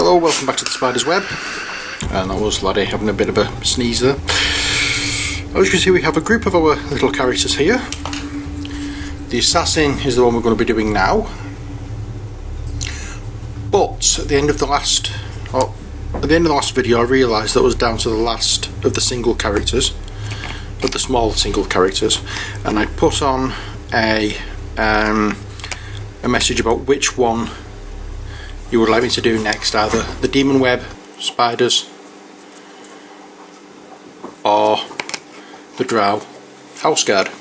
Hello, welcome back to the Spider's Web. And that was Laddie having a bit of a sneeze there. As you can see, we have a group of our little characters here. The Assassin is the one we're going to be doing now. But at the end of the last video, I realised that was down to the last of the single characters, of the small single characters, and I put on a message about which one you would like me to do next, either the Demonweb Spiders or the Drow Houseguard.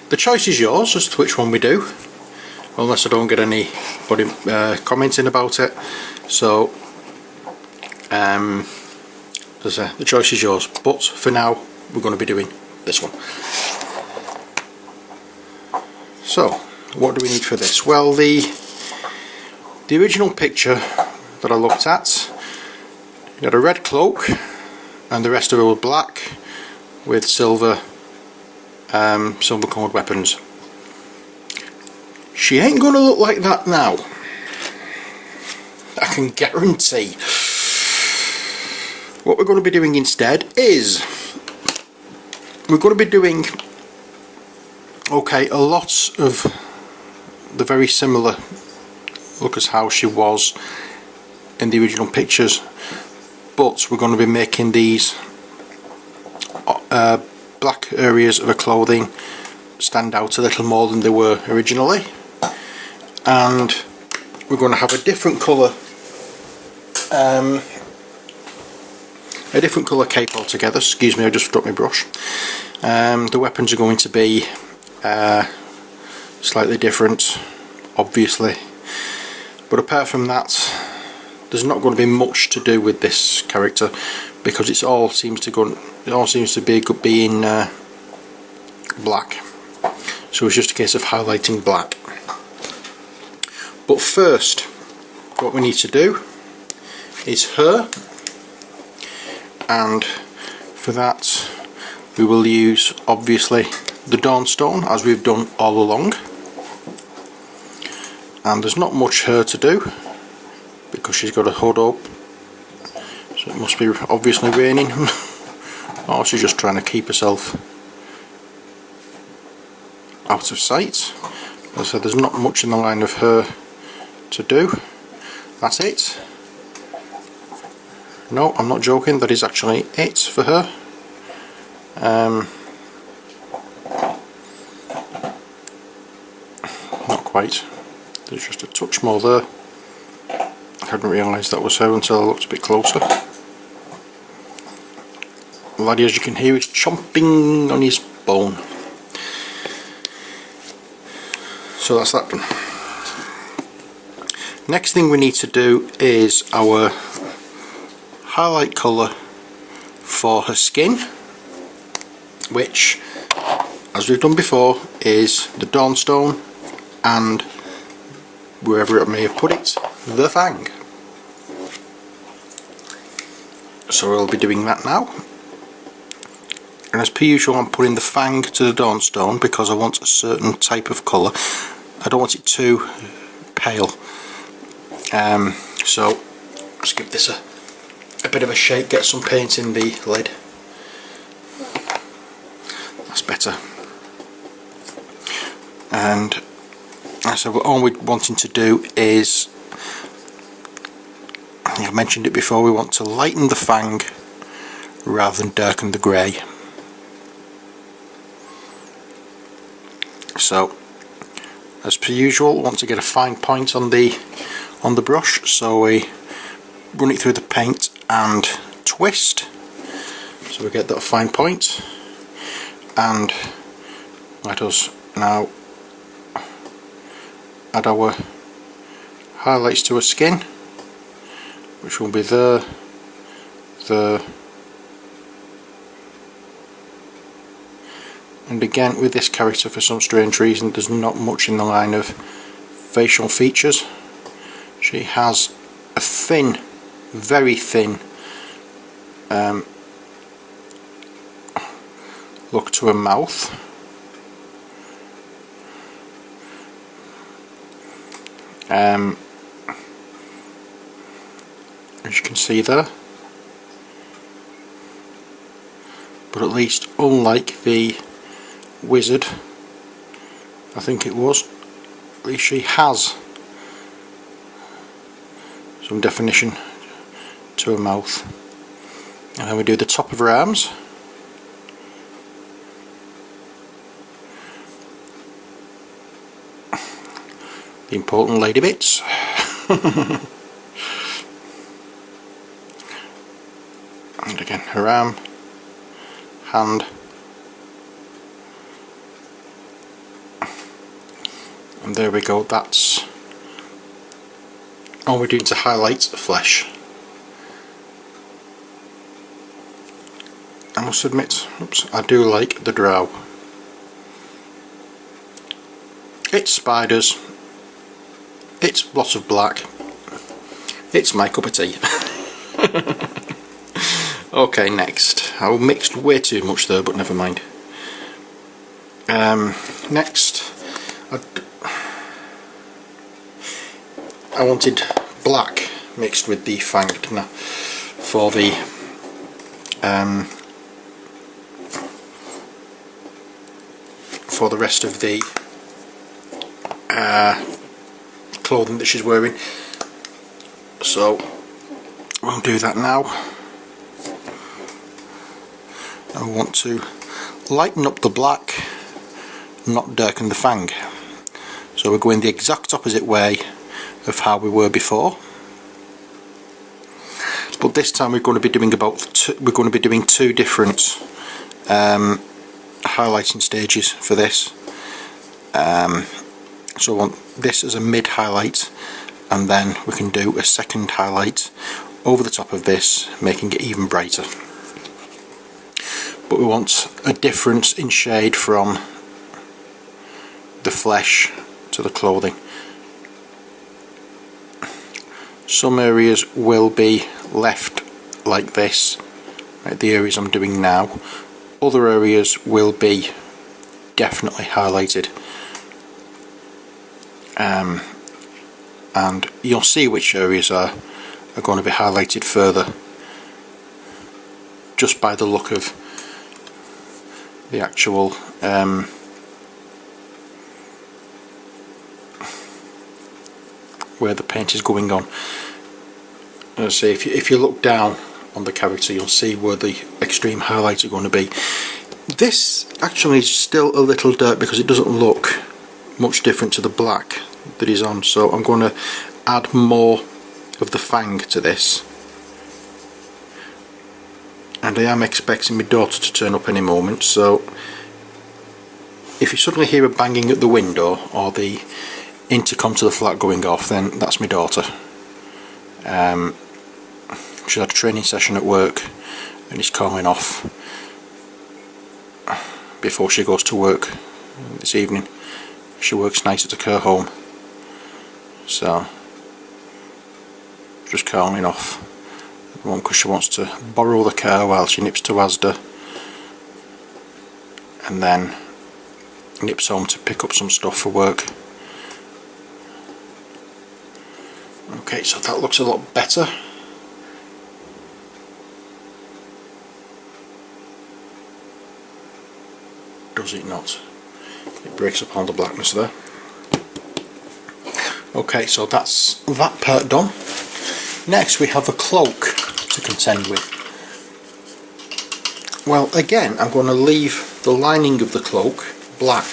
The choice is yours as to which one we do, unless I don't get anybody commenting about it. So as I say, the choice is yours, but for now we're going to be doing this one. So what do we need for this? Well, the original picture that I looked at, you had a red cloak and the rest of it was black with silver coloured weapons. She ain't gonna look like that now, I can guarantee. What we're going to be doing instead is we're going to be doing a lot of the very similar look as how she was in the original pictures, but we're going to be making these black areas of her clothing stand out a little more than they were originally, and we're going to have a different colour cape altogether. Excuse me, I just dropped my brush. The weapons are going to be slightly different, obviously, but apart from that there's not going to be much to do with this character because it all seems to be being black, so it's just a case of highlighting black. But first, what we need to do is her, and for that we will use obviously the Dawnstone, as we've done all along. And there's not much her to do because she's got a hood up, so it must be obviously raining or she's just trying to keep herself out of sight. As I said, there's not much in the line of her to do. That's it. No, I'm not joking, that is actually it for her. Not quite. There's just a touch more there. I hadn't realised that was her until I looked a bit closer. Laddie, as you can hear, is chomping on his bone. So that's that done. Next thing we need to do is our highlight colour for her skin, which, as we've done before, is the Dawnstone and, wherever it may have put it, the Fang. So we'll be doing that now, and as per usual I'm putting the Fang to the Dawnstone because I want a certain type of colour. I don't want it too pale, so let's give this a bit of a shake, get some paint in the lid. That's better. And so all we're wanting to do is, I think I've mentioned it before, we want to lighten the Fang rather than darken the grey. So as per usual, want to get a fine point on the brush, so we run it through the paint and twist so we get that fine point, and let us now add our highlights to her skin, which will be there, and again with this character, for some strange reason, there's not much in the line of facial features. She has a thin, very thin look to her mouth, as you can see there. But at least, unlike the wizard, I think it was, at least she has some definition to her mouth. And then we do the top of her arms. The important lady bits. And again, her arm, hand, and there we go. That's all we're doing to highlight the flesh. I must admit, I do like the Drow. It's spiders, it's lots of black, it's my cup of tea. Okay, next. I mixed way too much there, but never mind. Next, I wanted black mixed with the fang, didn't I? For the rest of the clothing that she's wearing. So we'll do that now. I want to lighten up the black, not darken the fang. So we're going the exact opposite way of how we were before. But this time we're going to be doing two different highlighting stages for this. So I want this as a mid highlight, and then we can do a second highlight over the top of this, making it even brighter. But we want a difference in shade from the flesh to the clothing. Some areas will be left like this, like the areas I'm doing now. Other areas will be definitely highlighted. And you'll see which areas are going to be highlighted further just by the look of the actual where the paint is going on. As I say, if you look down on the character, you'll see where the extreme highlights are going to be. This actually is still a little dark because it doesn't look much different to the black that is on, so I'm going to add more of the fang to this. And I am expecting my daughter to turn up any moment, so if you suddenly hear a banging at the window or the intercom to the flat going off, then that's my daughter. She had a training session at work and is calling off before she goes to work this evening. She works nights at a care home, so just calling off because she wants to borrow the car while she nips to Asda and then nips home to pick up some stuff for work. Okay, so that looks a lot better. Does it not? It breaks up all the blackness there. Okay, so that's that part done. Next we have a cloak to contend with. Well, again, I'm going to leave the lining of the cloak black.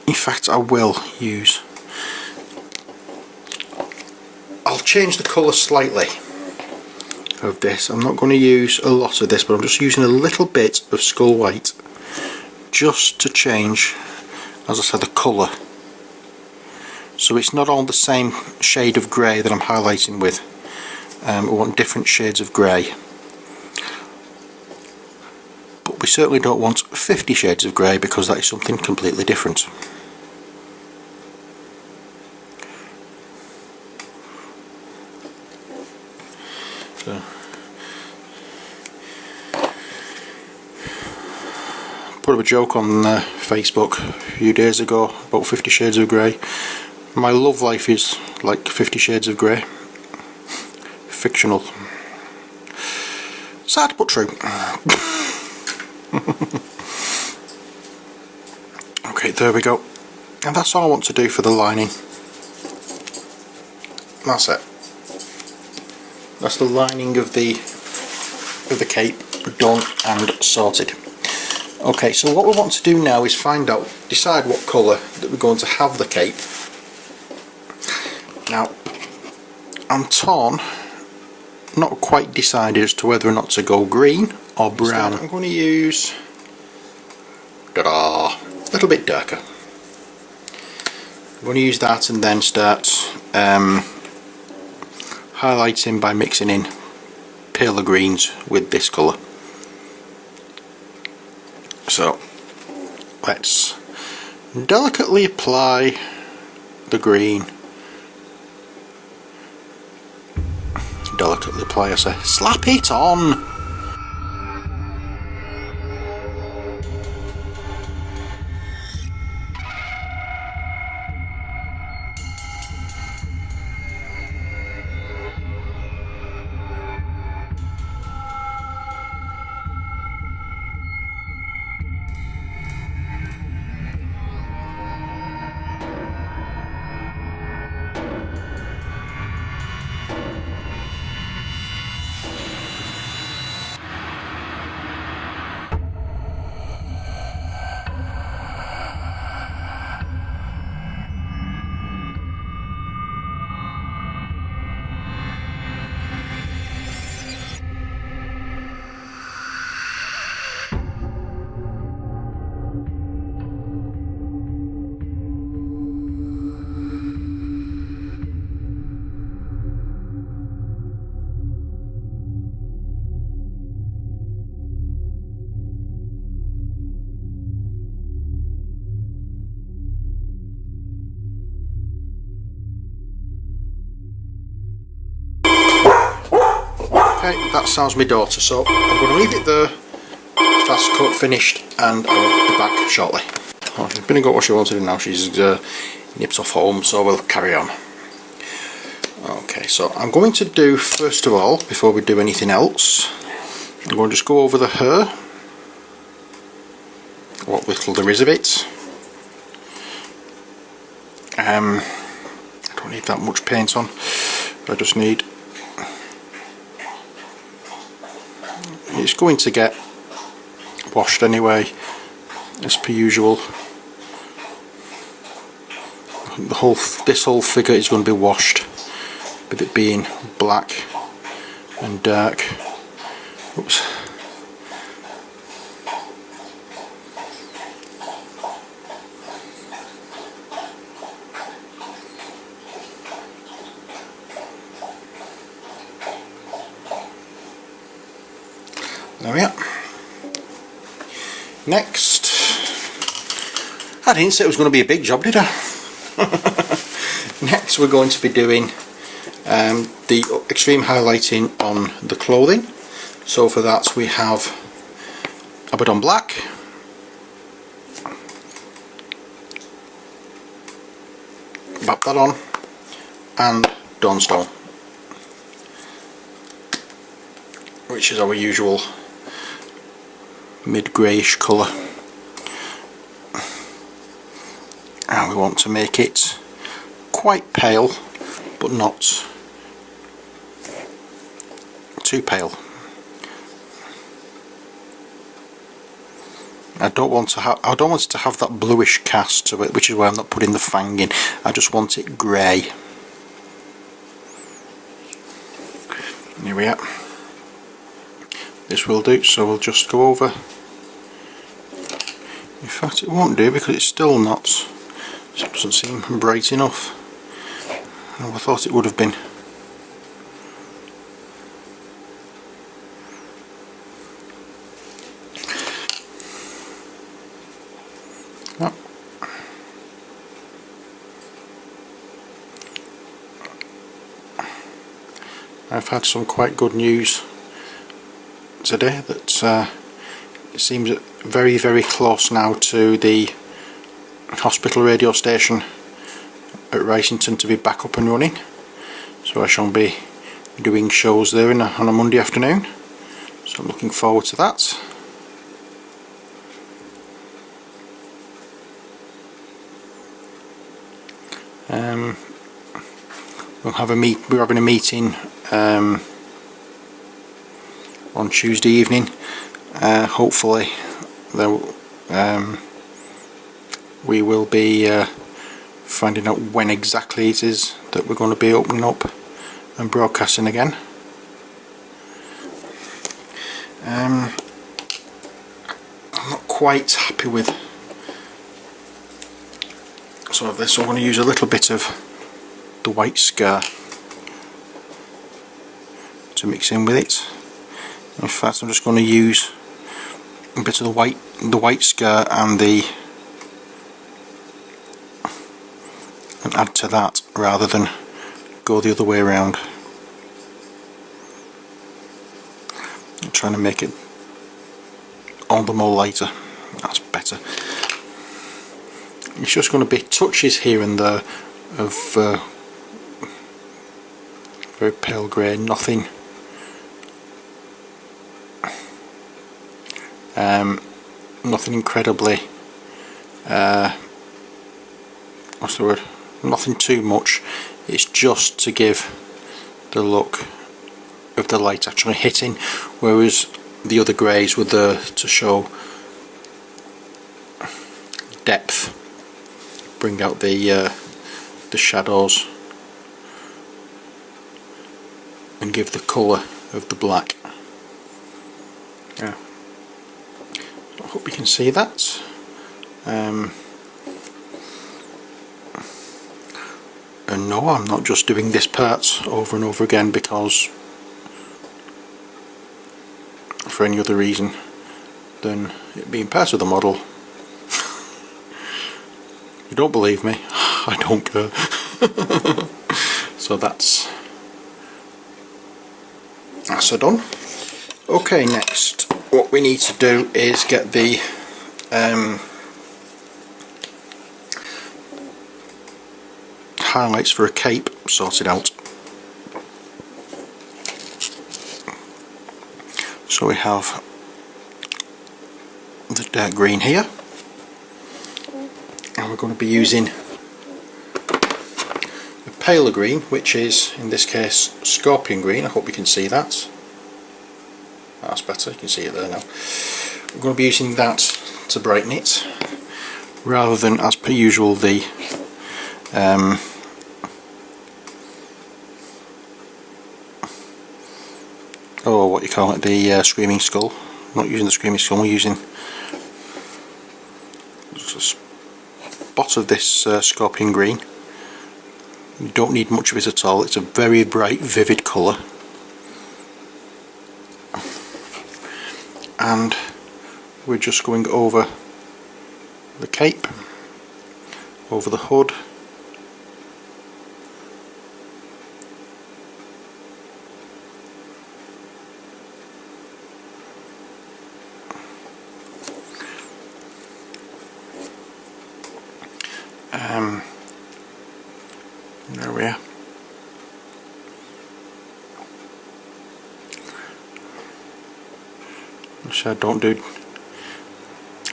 In fact, I will use... I'll change the colour slightly of this. I'm not going to use a lot of this, but I'm just using a little bit of skull white just to change, as I said, the colour. So it's not all the same shade of grey that I'm highlighting with. We want different shades of grey. But we certainly don't want 50 shades of grey, because that is something completely different. So, put up a joke on Facebook a few days ago about 50 shades of grey. My love life is like 50 Shades of Grey. Fictional. Sad but true. Okay, there we go. And that's all I want to do for the lining. That's it. That's the lining of the cape done and sorted. Okay, so what we want to do now is decide what colour that we're going to have the cape. Now, I'm torn, not quite decided as to whether or not to go green or brown. I'm going to use a little bit darker. I'm going to use that and then start highlighting by mixing in paler greens with this colour. So let's delicately apply the green. Delicately apply, I say. Slap it on! Okay, that sounds my daughter, so I'm going to leave it there. That's cut finished and I'll be back shortly. Oh, she's been and got what she wanted and now she's nipped off home, so we'll carry on. Okay, so I'm going to do, first of all, before we do anything else, I'm going to just go over the hair, what little there is of it. I don't need that much paint on, I just need, it's going to get washed anyway, as per usual. This whole figure is going to be washed, with it being black and dark. Oops. There we are. Next, I didn't say it was going to be a big job, did I? Next we're going to be doing the extreme highlighting on the clothing. So for that we have Abaddon Black, Bap that on, and Dawnstone, which is our usual mid-greyish colour, and we want to make it quite pale but not too pale. I don't want it to have that bluish cast to it, which is why I'm not putting the fang in. I just want it grey. Here we are. This will do, so we'll just go over. In fact, it won't do because it's still not. It doesn't seem bright enough. Oh, I thought it would have been. Oh. I've had some quite good news today that it seems very close now to the hospital radio station at Racington to be back up and running, so I shall be doing shows there on a Monday afternoon, so I'm looking forward to that. We're having a meeting on Tuesday evening. Hopefully we will be finding out when exactly it is that we're going to be opening up and broadcasting again. I'm not quite happy with some of this, so I'm going to use a little bit of the white scar to mix in with it. In fact, I'm just going to use a bit of the white scar and add to that rather than go the other way around. I'm trying to make it all the more lighter. That's better. It's just going to be touches here and there of very pale grey, nothing nothing incredibly what's the word, nothing too much. It's just to give the look of the light actually hitting, whereas the other greys were there to show depth, bring out the shadows and give the colour of the black. Yeah, I hope you can see that. And no, I'm not just doing this part over and over again because for any other reason than it being part of the model. You don't believe me? I don't care. So that's done. Okay, next what we need to do is get the highlights for a cape sorted out. So we have the dark green here, and we're going to be using a paler green, which is in this case scorpion green. I hope you can see that. That's better, you can see it there now. We're going to be using that to brighten it, rather than as per usual the what you call it, the Screaming Skull. I'm not using the Screaming Skull, we're using just a spot of this scorpion green. You don't need much of it at all, it's a very bright, vivid colour. And we're just going over the cape, over the hood, there we are. So I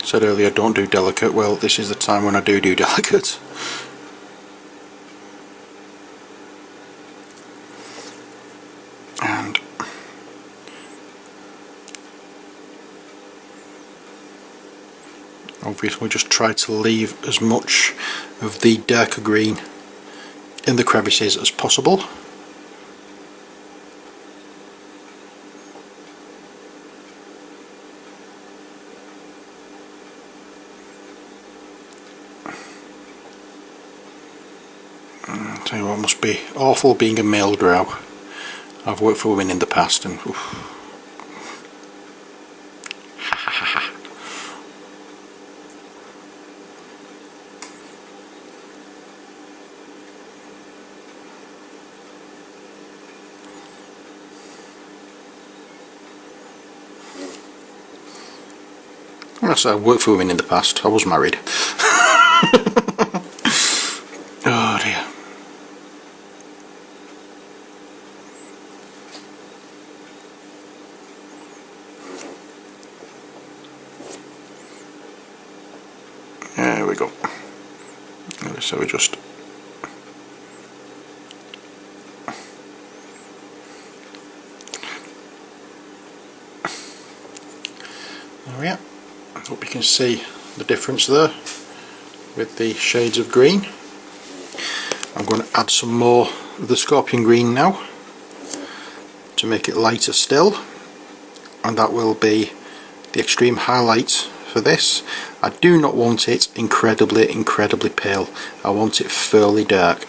said earlier, don't do delicate. Well, this is the time when I do delicate. And obviously just try to leave as much of the darker green in the crevices as possible. I'll tell you what, must be awful being a male drow. I've worked for women in the past and oof. Yes, I worked for women in the past. I was married. Oh dear. There we go. So we just there we are. I hope you can see the difference there with the shades of green. I'm going to add some more of the scorpion green now to make it lighter still, and that will be the extreme highlight for this. I do not want it incredibly pale, I want it fairly dark,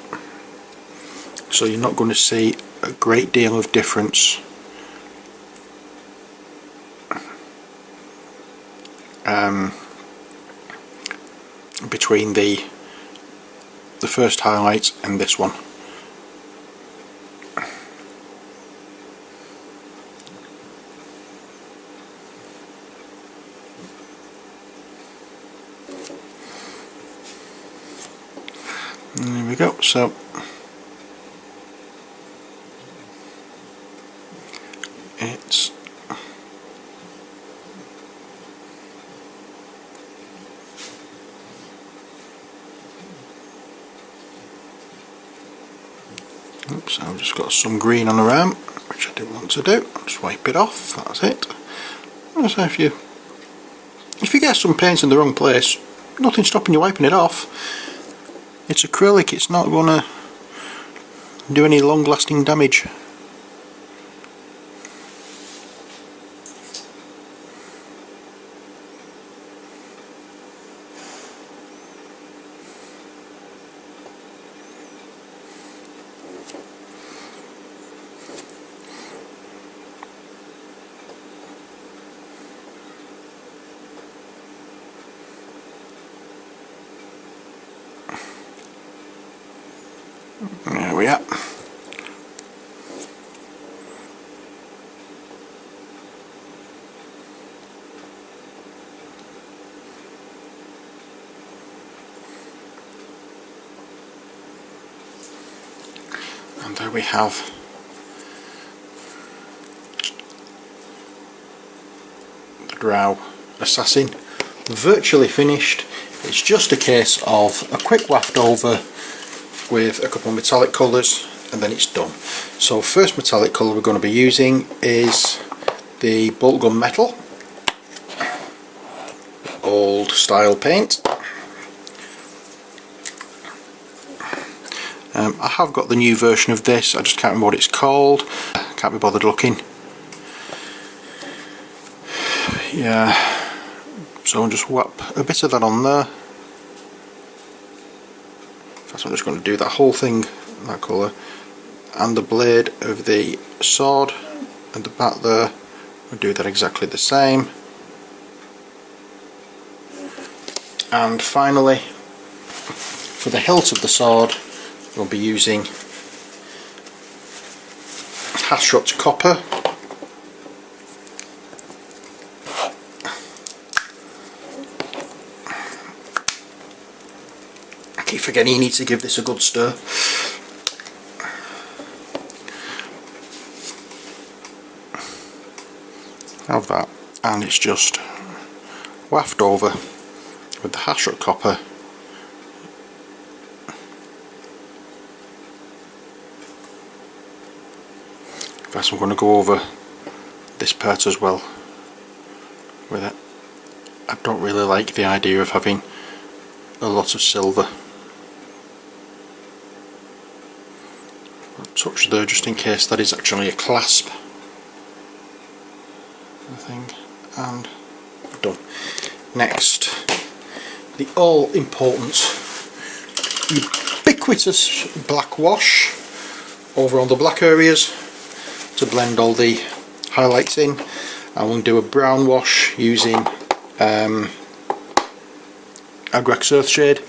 so you're not going to see a great deal of difference between the first highlight and this one. And there we go. So it's oops, I've just got some green on the arm, which I didn't want to do. I'll just wipe it off, that's it. So if you get some paint in the wrong place, nothing stopping you wiping it off. It's acrylic, it's not going to do any long lasting damage. There we are. And there we have the Drow Assassin virtually finished. It's just a case of a quick waft over with a couple of metallic colours and then it's done. So first metallic colour we're going to be using is the bolt gun metal, old style paint. I have got the new version of this, I just can't remember what it's called, can't be bothered looking. Yeah, so I'll just whap a bit of that on there. So I'm just going to do that whole thing, that colour, and the blade of the sword and the back there, I'll do that exactly the same. And finally, for the hilt of the sword, we'll be using Hashrot copper. I keep forgetting you need to give this a good stir. Have that, and it's just waft over with the Hashrot copper. First I'm going to go over this part as well with it. I don't really like the idea of having a lot of silver. I'll touch there just in case that is actually a clasp, I think, and done. Next, the all important ubiquitous black wash over on the black areas to blend all the highlights in. I will do a brown wash using Agrax Earthshade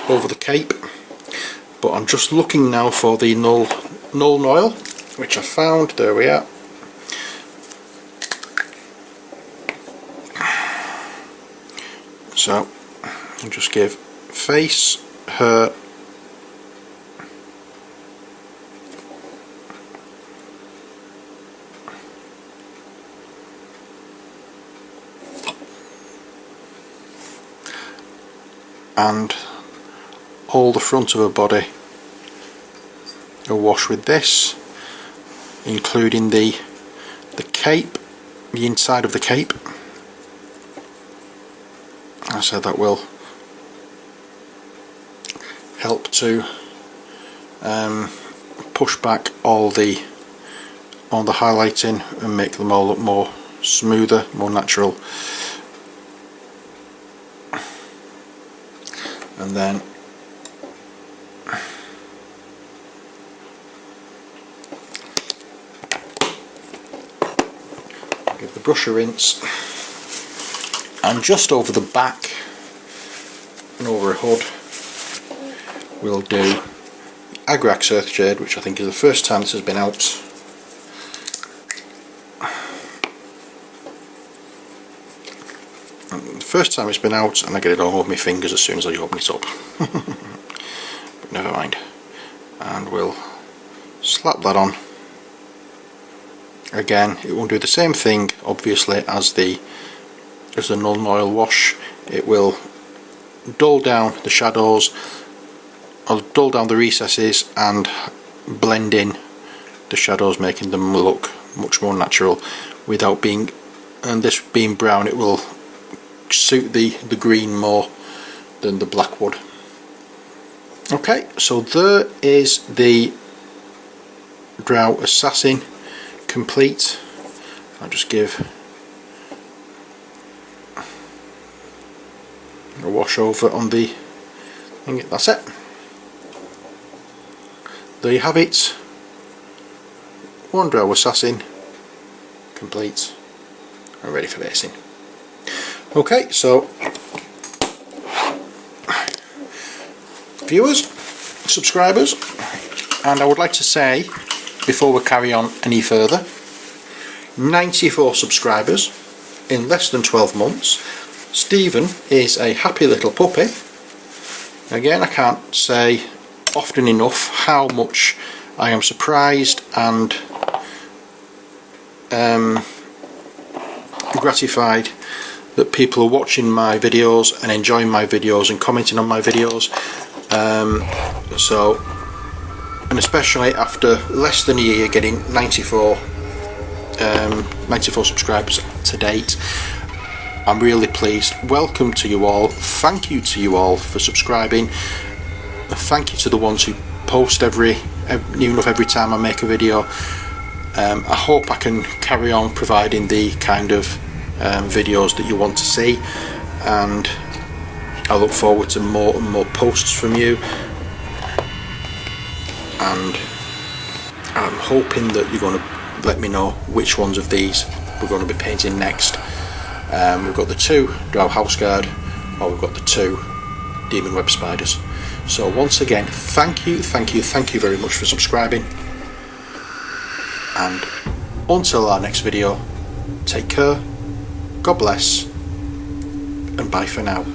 over the cape, but I'm just looking now for the null oil, which I found. There we are. So I'll just give face, hair, and all the front of her body are washed with this, including the cape, the inside of the cape. So that will help to push back all the highlighting and make them all look more smoother, more natural. And then give the brush a rinse, and just over the back and over a hood we'll do Agrax Earthshade, which I think is the first time this has been out. And the first time it's been out, and I get it all over my fingers as soon as I open it up. But never mind. And we'll slap that on. Again, it won't do the same thing obviously as the non-oil wash. It will dull down the shadows, or dull down the recesses and blend in the shadows, making them look much more natural without being, and this being brown, it will suit the green more than the black would. Okay, so there is the Drow Assassin complete. I'll just give a wash over on the thing. That's it. There you have it. One Drow Assassin complete and ready for basing. Okay, so viewers, subscribers, and I would like to say, before we carry on any further, 94 subscribers in less than 12 months. Stephen is a happy little puppy. Again, I can't say often enough how much I am surprised and gratified that people are watching my videos and enjoying my videos and commenting on my videos. And especially after less than a year, getting 94 subscribers to date, I'm really pleased. Welcome to you all. Thank you to you all for subscribing. Thank you to the ones who post every time I make a video. I hope I can carry on providing the kind of videos that you want to see, and I look forward to more and more posts from you, and I'm hoping that you're going to let me know which ones of these we're going to be painting next. We've got the 2 Drow Houseguard, or we've got the 2 Demonweb Spiders. So once again, thank you very much for subscribing, and until our next video, take care, God bless, and bye for now.